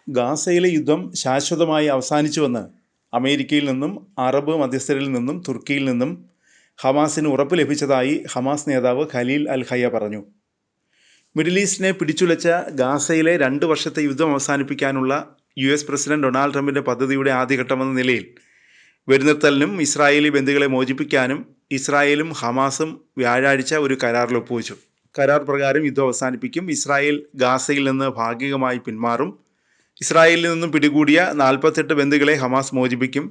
ഗാസയിലെ യുദ്ധം ശാശ്വതമായി അവസാനിച്ചുവെന്ന് അമേരിക്കയിൽ നിന്നും അറബ് മധ്യസ്ഥരിൽ നിന്നും തുർക്കിയിൽ നിന്നും ഹമാസിന് ഉറപ്പ് ലഭിച്ചതായി ഹമാസ് നേതാവ് ഖലീൽ അൽ ഹയ്യ പറഞ്ഞു. മിഡിൽ ഈസ്റ്റിനെ പിടിച്ചുലച്ച ഗാസയിലെ 2 വർഷത്തെ യുദ്ധം അവസാനിപ്പിക്കാനുള്ള US പ്രസിഡന്റ് ഡൊണാൾഡ് ട്രംപിൻ്റെ പദ്ധതിയുടെ ആദ്യഘട്ടമെന്ന നിലയിൽ വെടിനിർത്തലിനും ഇസ്രായേലി ബന്ദികളെ മോചിപ്പിക്കാനും ഇസ്രായേലും ഹമാസും വ്യാഴാഴ്ച ഒരു കരാറിൽ ഒപ്പുവെച്ചു. കരാർ പ്രകാരം യുദ്ധം അവസാനിപ്പിക്കും. ഇസ്രായേൽ ഗാസയിൽ നിന്ന് ഭാഗികമായി പിന്മാറും. ഇസ്രായേലിൽ നിന്നും പിടികൂടിയ 48 ബന്ദികളെ ഹമാസ് മോചിപ്പിക്കും.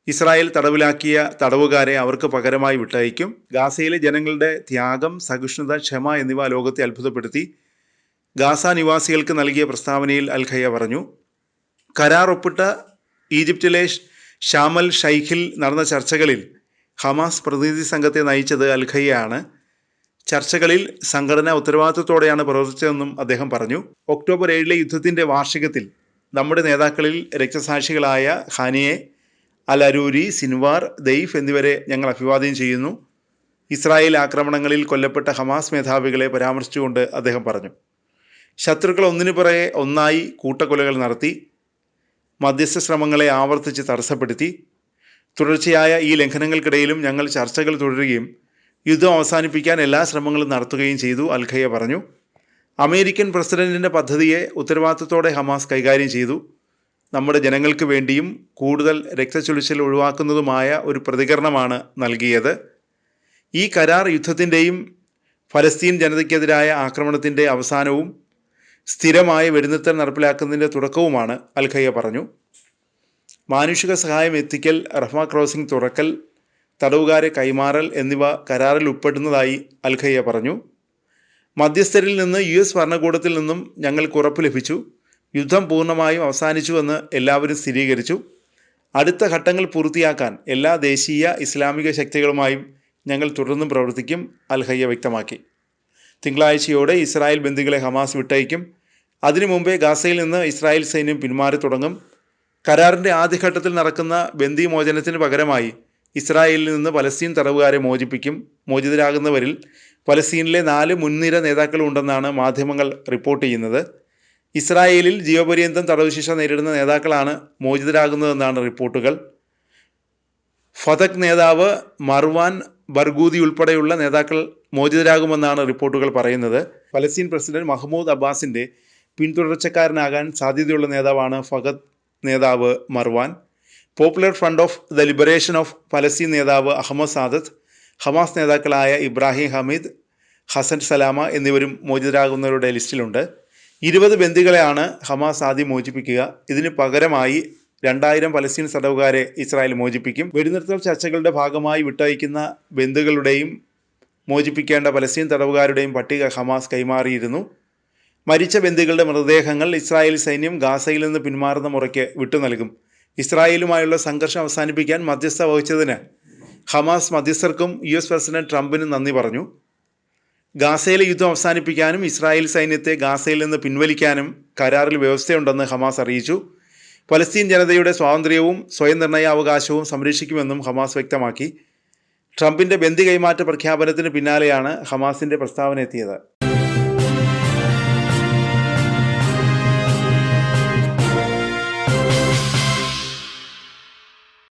ഇസ്രായേൽ തടവിലാക്കിയ തടവുകാരെ അവർക്ക് പകരമായി വിട്ടയക്കും. ഗാസയിലെ ജനങ്ങളുടെ ത്യാഗം, സഹിഷ്ണുത, ക്ഷമ എന്നിവ ലോകത്തെ അത്ഭുതപ്പെടുത്തി ഗാസ നിവാസികൾക്ക് നൽകിയ പ്രസ്താവനയിൽ അൽ ഹയ്യ പറഞ്ഞു. കരാർ ഒപ്പിട്ട ഈജിപ്തിലെ ഷാമൽ ഷൈഖിൽ നടന്ന ചർച്ചകളിൽ ഹമാസ് പ്രതിനിധി സംഘത്തെ നയിച്ചത് അൽ ഹയ്യയാണ്. ചർച്ചകളിൽ സംഘടന ഉത്തരവാദിത്വത്തോടെയാണ് പ്രവർത്തിച്ചതെന്നും അദ്ദേഹം പറഞ്ഞു. ഒക്ടോബർ 7 യുദ്ധത്തിൻ്റെ വാർഷികത്തിൽ നമ്മുടെ നേതാക്കളിൽ രക്തസാക്ഷികളായ ഖാനിയെ, അൽ അരൂരി, സിൻവാർ, ദെയ്ഫ് എന്നിവരെ ഞങ്ങൾ അഭിവാദ്യം ചെയ്യുന്നു. ഇസ്രായേൽ ആക്രമണങ്ങളിൽ കൊല്ലപ്പെട്ട ഹമാസ് മേധാവികളെ പരാമർശിച്ചുകൊണ്ട് അദ്ദേഹം പറഞ്ഞു. ശത്രുക്കൾ ഒന്നിനു പുറകെ ഒന്നായി കൂട്ടക്കൊലകൾ നടത്തി, മധ്യസ്ഥ ശ്രമങ്ങളെ ആവർത്തിച്ച് തടസ്സപ്പെടുത്തി. തുടർച്ചയായ ഈ ലംഘനങ്ങൾക്കിടയിലും ഞങ്ങൾ ചർച്ചകൾ തുടരുകയും യുദ്ധം അവസാനിപ്പിക്കാൻ എല്ലാ ശ്രമങ്ങളും നടത്തുകയും ചെയ്തു, അൽ ഹയ്യ പറഞ്ഞു. അമേരിക്കൻ പ്രസിഡന്റിൻ്റെ പദ്ധതിയെ ഉത്തരവാദിത്വത്തോടെ ഹമാസ് കൈകാര്യം ചെയ്തു. നമ്മുടെ ജനങ്ങൾക്ക് വേണ്ടിയും കൂടുതൽ രക്തച്ചൊരിച്ചിൽ ഒഴിവാക്കുന്നതുമായ ഒരു പ്രതികരണമാണ് നൽകിയത്. ഈ കരാർ യുദ്ധത്തിൻ്റെയും ഫലസ്തീൻ ജനതയ്ക്കെതിരായ ആക്രമണത്തിൻ്റെ അവസാനവും സ്ഥിരമായ വെടിനിർത്തൽ നടപ്പിലാക്കുന്നതിൻ്റെ തുടക്കവുമാണ്, അൽ ഹയ്യ പറഞ്ഞു. മാനുഷിക സഹായം എത്തിക്കൽ, റഫ ക്രോസിംഗ് തുറക്കൽ, തടവുകാരെ കൈമാറൽ എന്നിവ കരാറിൽ ഉൾപ്പെടുന്നതായി അൽ ഹയ്യ പറഞ്ഞു. മധ്യസ്ഥരിൽ നിന്ന് US ഭരണകൂടത്തിൽ നിന്നും ഞങ്ങൾക്ക് ഉറപ്പ് ലഭിച്ചു. യുദ്ധം പൂർണ്ണമായും അവസാനിച്ചുവെന്ന് എല്ലാവരും സ്ഥിരീകരിച്ചു. അടുത്ത ഘട്ടങ്ങൾ പൂർത്തിയാക്കാൻ എല്ലാ ദേശീയ ഇസ്ലാമിക ശക്തികളുമായും ഞങ്ങൾ തുടർന്നും പ്രവർത്തിക്കും, അൽ ഹയ്യ വ്യക്തമാക്കി. തിങ്കളാഴ്ചയോടെ ഇസ്രായേൽ ബന്ദികളെ ഹമാസ് വിട്ടയക്കും. അതിനു മുമ്പേ ഗാസയിൽ നിന്ന് ഇസ്രായേൽ സൈന്യം പിന്മാറി തുടങ്ങും. കരാറിൻ്റെ ആദ്യഘട്ടത്തിൽ നടക്കുന്ന ബന്ദിമോചനത്തിന് പകരമായി ഇസ്രായേലിൽ നിന്ന് പലസ്തീൻ തടവുകാരെ മോചിപ്പിക്കും. മോചിതരാകുന്നവരിൽ പലസ്തീനിലെ 4 മുൻനിര നേതാക്കളുണ്ടെന്നാണ് മാധ്യമങ്ങൾ റിപ്പോർട്ട് ചെയ്യുന്നത്. ഇസ്രായേലിൽ ജീവപര്യന്തം തടവ് ശിക്ഷ നേരിടുന്ന നേതാക്കളാണ് മോചിതരാകുന്നതെന്നാണ് റിപ്പോർട്ടുകൾ. ഫതക് നേതാവ് മർവാൻ ബർഗൂദി ഉൾപ്പെടെയുള്ള നേതാക്കൾ മോചിതരാകുമെന്നാണ് റിപ്പോർട്ടുകൾ പറയുന്നത്. പലസ്തീൻ പ്രസിഡന്റ് മഹ്മൂദ് അബ്ബാസിൻ്റെ പിന്തുടർച്ചക്കാരനാകാൻ സാധ്യതയുള്ള നേതാവാണ് ഫതക് നേതാവ് Marwan. Popular front of the liberation of Palestine നേതാവ് അഹമ്മദ് സാദത്ത്, ഹമാസ് നേതാക്കളായ ഇബ്രാഹിം ഹമീദ്, ഹസൻ സലാമ എന്നിവരും മോചിതരാകുന്നവരുടെ ലിസ്റ്റിലുണ്ട്. 20 ബന്ദികളെയാണ് ഹമാസ് ആദ്യം മോചിപ്പിക്കുക. ഇതിന് പകരമായി 2000 പലസ്തീൻ തടവുകാരെ ഇസ്രായേൽ മോചിപ്പിക്കും. വെടിനിർത്തൽ ചർച്ചകളുടെ ഭാഗമായി വിട്ടയക്കുന്ന ബന്ദികളുടെയും മോചിപ്പിക്കേണ്ട പലസ്തീൻ തടവുകാരുടെയും പട്ടിക ഹമാസ് കൈമാറിയിരുന്നു. മരിച്ച ബന്ദികളുടെ മൃതദേഹങ്ങൾ ഇസ്രായേൽ സൈന്യം ഗാസയിൽ നിന്ന് പിന്മാറുന്ന മുറയ്ക്ക് വിട്ടു നൽകും. ഇസ്രായേലുമായുള്ള സംഘർഷം അവസാനിപ്പിക്കാൻ മധ്യസ്ഥ വഹിച്ചതിന് ഹമാസ് മധ്യസ്ഥർക്കും US പ്രസിഡന്റ് ട്രംപിനും നന്ദി പറഞ്ഞു. ഗാസയിലെ യുദ്ധം അവസാനിപ്പിക്കാനും ഇസ്രായേൽ സൈന്യത്തെ ഗാസയിൽ നിന്ന് പിൻവലിക്കാനും കരാറിൽ വ്യവസ്ഥയുണ്ടെന്ന് ഹമാസ് അറിയിച്ചു. പലസ്തീൻ ജനതയുടെ സ്വാതന്ത്ര്യവും സ്വയം നിർണയാവകാശവും സംരക്ഷിക്കുമെന്നും ഹമാസ് വ്യക്തമാക്കി. ട്രംപിൻ്റെ ബന്ദി കൈമാറ്റ പ്രഖ്യാപനത്തിന് പിന്നാലെയാണ് ഹമാസിൻ്റെ പ്രസ്താവന എത്തിയത്.